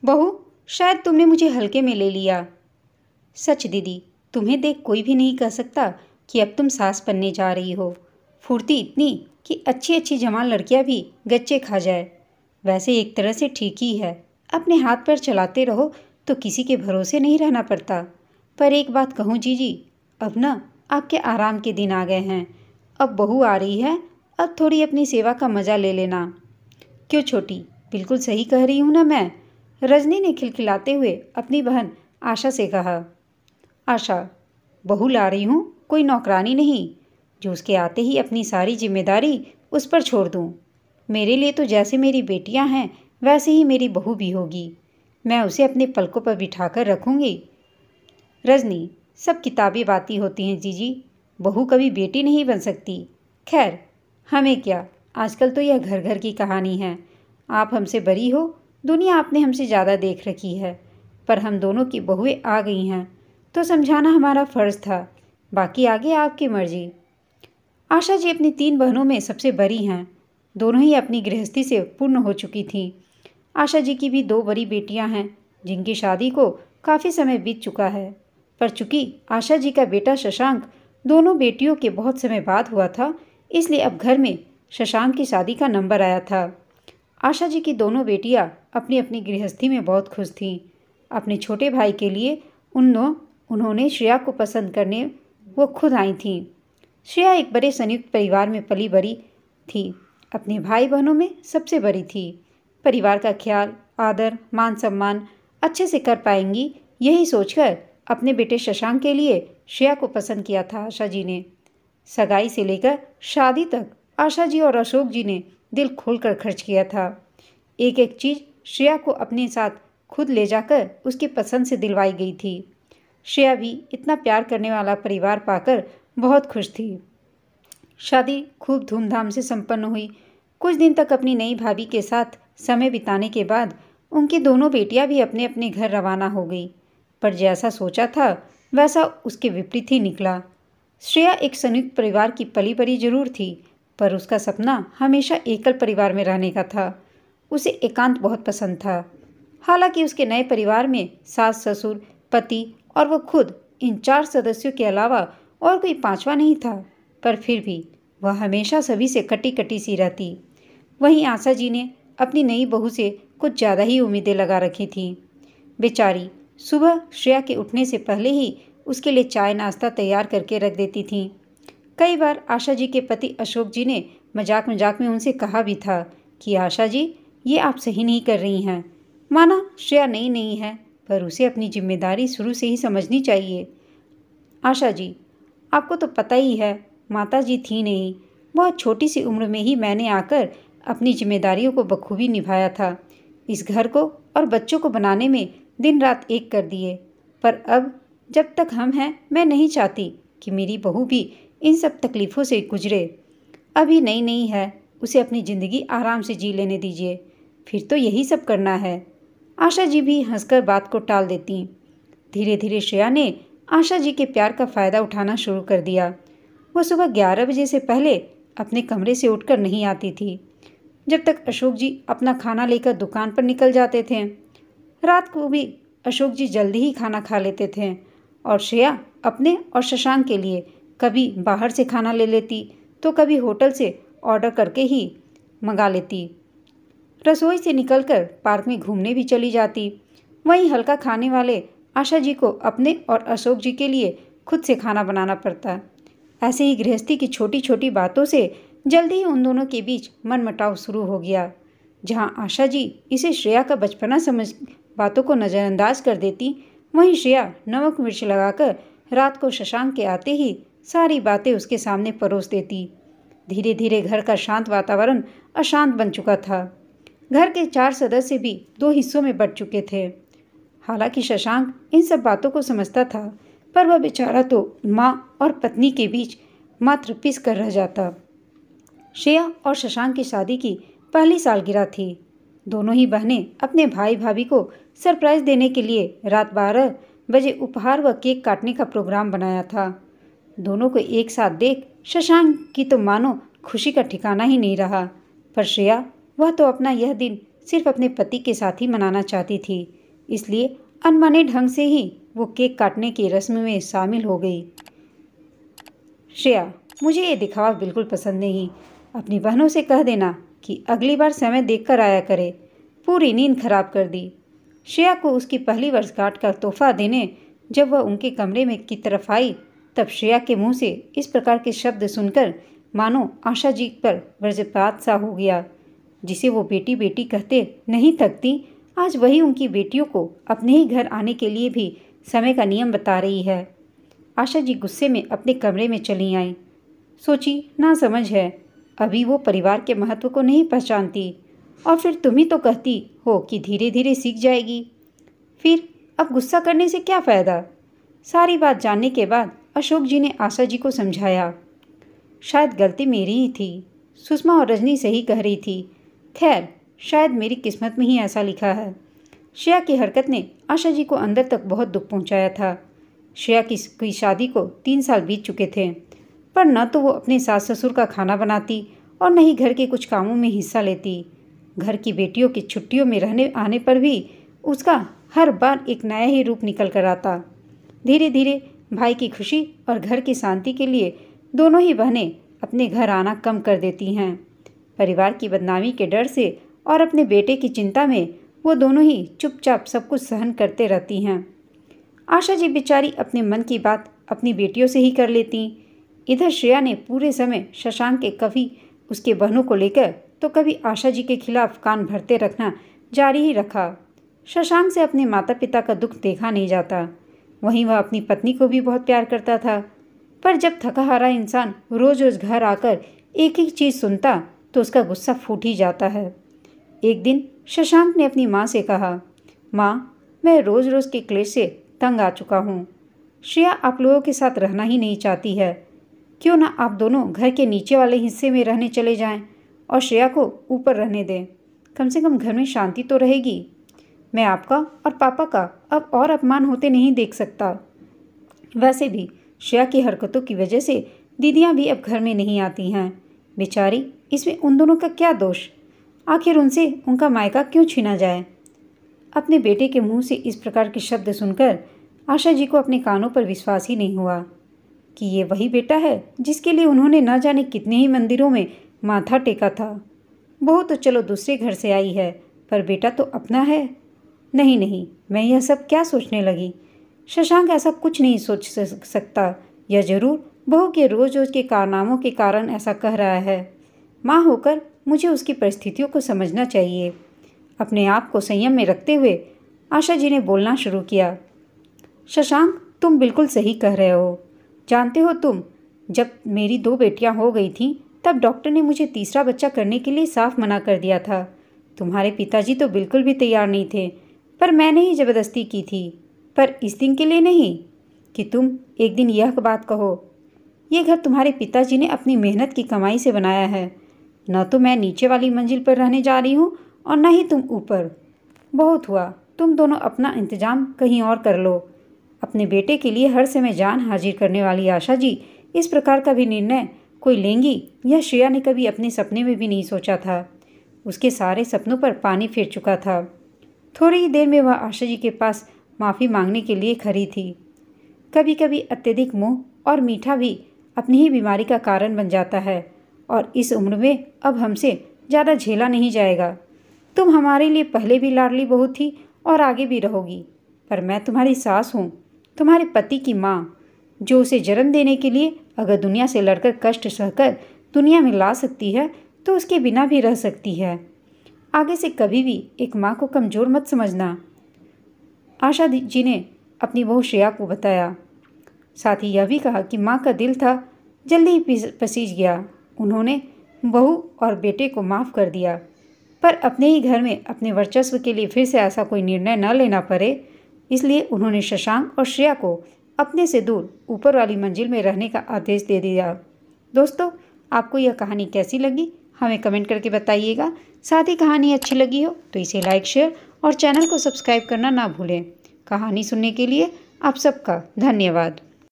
बहू, शायद तुमने मुझे हल्के में ले लिया। सच दीदी, तुम्हें देख कोई भी नहीं कह सकता कि अब तुम सास बनने जा रही हो। फुर्ती इतनी कि अच्छी अच्छी जवान लड़कियां भी गच्चे खा जाए। वैसे एक तरह से ठीक ही है, अपने हाथ पर चलाते रहो तो किसी के भरोसे नहीं रहना पड़ता। पर एक बात कहूँ जीजी, अब ना आपके आराम के दिन आ गए हैं। अब बहू आ रही है, अब थोड़ी अपनी सेवा का मज़ा ले लेना। क्यों छोटी, बिल्कुल सही कह रही हूँ ना मैं? रजनी ने खिलखिलाते हुए अपनी बहन आशा से कहा। आशा, बहू ला रही हूँ, कोई नौकरानी नहीं जो उसके आते ही अपनी सारी जिम्मेदारी उस पर छोड़ दूँ। मेरे लिए तो जैसे मेरी बेटियाँ हैं वैसे ही मेरी बहू भी होगी। मैं उसे अपने पलकों पर बिठाकर रखूँगी। रजनी, सब किताबी बातें होती हैं जीजी, बहू कभी बेटी नहीं बन सकती। खैर, हमें क्या, आजकल तो यह घर घर की कहानी है। आप हमसे बड़ी हो, दुनिया आपने हमसे ज़्यादा देख रखी है, पर हम दोनों की बहुएं आ गई हैं तो समझाना हमारा फ़र्ज़ था। बाकी आगे आपकी मर्जी। आशा जी अपनी 3 बहनों में सबसे बड़ी हैं। दोनों ही अपनी गृहस्थी से पूर्ण हो चुकी थीं। आशा जी की भी 2 बड़ी बेटियां हैं जिनकी शादी को काफ़ी समय बीत चुका है। पर चूंकि आशा जी का बेटा शशांक दोनों बेटियों के बहुत समय बाद हुआ था, इसलिए अब घर में शशांक की शादी का नंबर आया था। आशा जी की दोनों बेटियां अपनी अपनी गृहस्थी में बहुत खुश थीं। अपने छोटे भाई के लिए उन्होंने श्रेया को पसंद करने वो खुद आई थीं। श्रेया एक बड़े संयुक्त परिवार में पली बड़ी थी। अपने भाई बहनों में सबसे बड़ी थी। परिवार का ख्याल, आदर, मान सम्मान अच्छे से कर पाएंगी, यही सोचकर अपने बेटे शशांक के लिए श्रेया को पसंद किया था आशा जी ने। सगाई से लेकर शादी तक आशा जी और अशोक जी ने दिल खोलकर खर्च किया था। एक एक चीज़ श्रेया को अपने साथ खुद ले जाकर उसकी पसंद से दिलवाई गई थी। श्रेया भी इतना प्यार करने वाला परिवार पाकर बहुत खुश थी। शादी खूब धूमधाम से संपन्न हुई। कुछ दिन तक अपनी नई भाभी के साथ समय बिताने के बाद उनकी दोनों बेटियां भी अपने अपने घर रवाना हो गई। पर जैसा सोचा था वैसा उसके विपरीत ही निकला। श्रेया एक संयुक्त परिवार की पली बड़ी जरूर थी, पर उसका सपना हमेशा एकल परिवार में रहने का था। उसे एकांत बहुत पसंद था। हालांकि उसके नए परिवार में सास ससुर, पति और वो खुद, इन 4 सदस्यों के अलावा और कोई 5वां नहीं था, पर फिर भी वह हमेशा सभी से कटी कटी सी रहती। वहीं आशा जी ने अपनी नई बहू से कुछ ज़्यादा ही उम्मीदें लगा रखी थीं। बेचारी सुबह श्रेया के उठने से पहले ही उसके लिए चाय नाश्ता तैयार करके रख देती थीं। कई बार आशा जी के पति अशोक जी ने मजाक मजाक में उनसे कहा भी था कि आशा जी, ये आप सही नहीं कर रही हैं। माना श्रेया नई नहीं है, पर उसे अपनी जिम्मेदारी शुरू से ही समझनी चाहिए। आशा जी, आपको तो पता ही है, माता जी थी नहीं। बहुत छोटी सी उम्र में ही मैंने आकर अपनी जिम्मेदारियों को बखूबी निभाया था। इस घर को और बच्चों को बनाने में दिन रात एक कर दिए। पर अब जब तक हम हैं, मैं नहीं चाहती कि मेरी बहू भी इन सब तकलीफ़ों से गुजरे। अभी नई नई है, उसे अपनी ज़िंदगी आराम से जी लेने दीजिए, फिर तो यही सब करना है। आशा जी भी हंसकर बात को टाल देती। धीरे धीरे श्रेया ने आशा जी के प्यार का फ़ायदा उठाना शुरू कर दिया। वो सुबह 11 बजे से पहले अपने कमरे से उठकर नहीं आती थी, जब तक अशोक जी अपना खाना लेकर दुकान पर निकल जाते थे। रात को भी अशोक जी जल्दी ही खाना खा लेते थे और श्रेया अपने और शशांक के लिए कभी बाहर से खाना ले लेती तो कभी होटल से ऑर्डर करके ही मंगा लेती। रसोई से निकलकर पार्क में घूमने भी चली जाती। वहीं हल्का खाने वाले आशा जी को अपने और अशोक जी के लिए खुद से खाना बनाना पड़ता। ऐसे ही गृहस्थी की छोटी छोटी बातों से जल्दी ही उन दोनों के बीच मनमुटाव शुरू हो गया। जहां आशा जी इसे श्रेया का बचपना समझ बातों को नज़रअंदाज कर देती, वहीं श्रेया नमक मिर्च लगाकर रात को शशांक के आते ही सारी बातें उसके सामने परोस देती। धीरे धीरे घर का शांत वातावरण अशांत बन चुका था। घर के 4 सदस्य भी 2 हिस्सों में बंट चुके थे। हालांकि शशांक इन सब बातों को समझता था, पर वह बेचारा तो माँ और पत्नी के बीच मात्र पिस कर रह जाता। श्रेया और शशांक की शादी की पहली सालगिरह थी। दोनों ही बहनें अपने भाई भाभी को सरप्राइज देने के लिए रात 12 बजे उपहार व केक काटने का प्रोग्राम बनाया था। दोनों को एक साथ देख शशांक की तो मानो खुशी का ठिकाना ही नहीं रहा, पर श्रेया, वह तो अपना यह दिन सिर्फ अपने पति के साथ ही मनाना चाहती थी, इसलिए अनमने ढंग से ही वो केक काटने की रस्म में शामिल हो गई। श्रेया, मुझे ये दिखावा बिल्कुल पसंद नहीं। अपनी बहनों से कह देना कि अगली बार समय देखकर आया करे। पूरी नींद खराब कर दी। श्रेया को उसकी पहली वर्षगांठ का तोहफा देने जब वह उनके कमरे में की तरफ आई, तब श्रेया के मुंह से इस प्रकार के शब्द सुनकर मानो आशा जी पर वज्रपात सा हो गया। जिसे वो बेटी बेटी कहते नहीं थकती, आज वही उनकी बेटियों को अपने ही घर आने के लिए भी समय का नियम बता रही है। आशा जी गुस्से में अपने कमरे में चली आईं। सोची ना समझ है, अभी वो परिवार के महत्व को नहीं पहचानती, और फिर तुम ही तो कहती हो कि धीरे धीरे सीख जाएगी। फिर अब गुस्सा करने से क्या फ़ायदा। सारी बात जानने के बाद अशोक जी ने आशा जी को समझाया। शायद गलती मेरी ही थी। सुषमा और रजनी सही कह रही थी। खैर, शायद मेरी किस्मत में ही ऐसा लिखा है। श्रेया की हरकत ने आशा जी को अंदर तक बहुत दुख पहुंचाया था। श्रेया की शादी को 3 साल बीत चुके थे, पर न तो वो अपने सास ससुर का खाना बनाती और न ही घर के कुछ कामों में हिस्सा लेती। घर की बेटियों की छुट्टियों में रहने आने पर भी उसका हर बार एक नया ही रूप निकल कर आता। धीरे धीरे भाई की खुशी और घर की शांति के लिए दोनों ही बहनें अपने घर आना कम कर देती हैं। परिवार की बदनामी के डर से और अपने बेटे की चिंता में वो दोनों ही चुपचाप सब कुछ सहन करते रहती हैं। आशा जी बेचारी अपने मन की बात अपनी बेटियों से ही कर लेती। इधर श्रेया ने पूरे समय शशांक के कभी उसके बहनों को लेकर तो कभी आशा जी के खिलाफ कान भरते रखना जारी ही रखा। शशांक से अपने माता पिता का दुख देखा नहीं जाता, वहीं वह अपनी पत्नी को भी बहुत प्यार करता था। पर जब थका हारा इंसान रोज रोज घर आकर एक ही चीज़ सुनता तो उसका गुस्सा फूट ही जाता है। एक दिन शशांक ने अपनी माँ से कहा, माँ, मैं रोज़ रोज़ के क्लेश से तंग आ चुका हूँ। श्रेया आप लोगों के साथ रहना ही नहीं चाहती है। क्यों ना आप दोनों घर के नीचे वाले हिस्से में रहने चले जाएं और श्रेया को ऊपर रहने दें। कम से कम घर में शांति तो रहेगी। मैं आपका और पापा का अब और अपमान होते नहीं देख सकता। वैसे भी श्रेया की हरकतों की वजह से दीदियाँ भी अब घर में नहीं आती हैं। बेचारी, इसमें उन दोनों का क्या दोष। आखिर उनसे उनका मायका क्यों छीना जाए। अपने बेटे के मुंह से इस प्रकार के शब्द सुनकर आशा जी को अपने कानों पर विश्वास ही नहीं हुआ कि ये वही बेटा है जिसके लिए उन्होंने न जाने कितने ही मंदिरों में माथा टेका था। बहू तो चलो दूसरे घर से आई है, पर बेटा तो अपना है। नहीं नहीं, मैं यह सब क्या सोचने लगी। शशांक ऐसा कुछ नहीं सोच सकता। यह जरूर बहू के रोज रोज के कारनामों के कारण ऐसा कह रहा है। माँ होकर मुझे उसकी परिस्थितियों को समझना चाहिए। अपने आप को संयम में रखते हुए आशा जी ने बोलना शुरू किया। शशांक, तुम बिल्कुल सही कह रहे हो। जानते हो तुम, जब मेरी 2 बेटियां हो गई थीं तब डॉक्टर ने मुझे तीसरा बच्चा करने के लिए साफ मना कर दिया था। तुम्हारे पिताजी तो बिल्कुल भी तैयार नहीं थे, पर मैंने ही ज़बरदस्ती की थी। पर इस दिन के लिए नहीं कि तुम एक दिन यह बात कहो। ये घर तुम्हारे पिताजी ने अपनी मेहनत की कमाई से बनाया है। न तो मैं नीचे वाली मंजिल पर रहने जा रही हूँ और न ही तुम ऊपर। बहुत हुआ, तुम दोनों अपना इंतजाम कहीं और कर लो। अपने बेटे के लिए हर समय जान हाजिर करने वाली आशा जी इस प्रकार का भी निर्णय कोई लेंगी, यह श्रेया ने कभी अपने सपने में भी नहीं सोचा था। उसके सारे सपनों पर पानी फिर चुका था। थोड़ी ही देर में वह आशा जी के पास माफ़ी मांगने के लिए खड़ी थी। कभी कभी अत्यधिक मोह और मीठा भी अपनी ही बीमारी का कारण बन जाता है, और इस उम्र में अब हमसे ज़्यादा झेला नहीं जाएगा। तुम हमारे लिए पहले भी लाडली बहू थी और आगे भी रहोगी, पर मैं तुम्हारी सास हूँ, तुम्हारे पति की माँ, जो उसे जन्म देने के लिए अगर दुनिया से लड़कर कष्ट सहकर दुनिया में ला सकती है तो उसके बिना भी रह सकती है। आगे से कभी भी एक माँ को कमज़ोर मत समझना, आशा जी ने अपनी बहू श्रेया को बताया। साथ ही यह भी कहा कि माँ का दिल था जल्दी ही पसीज गया। उन्होंने बहू और बेटे को माफ़ कर दिया, पर अपने ही घर में अपने वर्चस्व के लिए फिर से ऐसा कोई निर्णय न लेना पड़े, इसलिए उन्होंने शशांक और श्रेया को अपने से दूर ऊपर वाली मंजिल में रहने का आदेश दे दिया। दोस्तों, आपको यह कहानी कैसी लगी हमें कमेंट करके बताइएगा। साथ ही कहानी अच्छी लगी हो तो इसे लाइक, शेयर और चैनल को सब्सक्राइब करना ना भूलें। कहानी सुनने के लिए आप सबका धन्यवाद।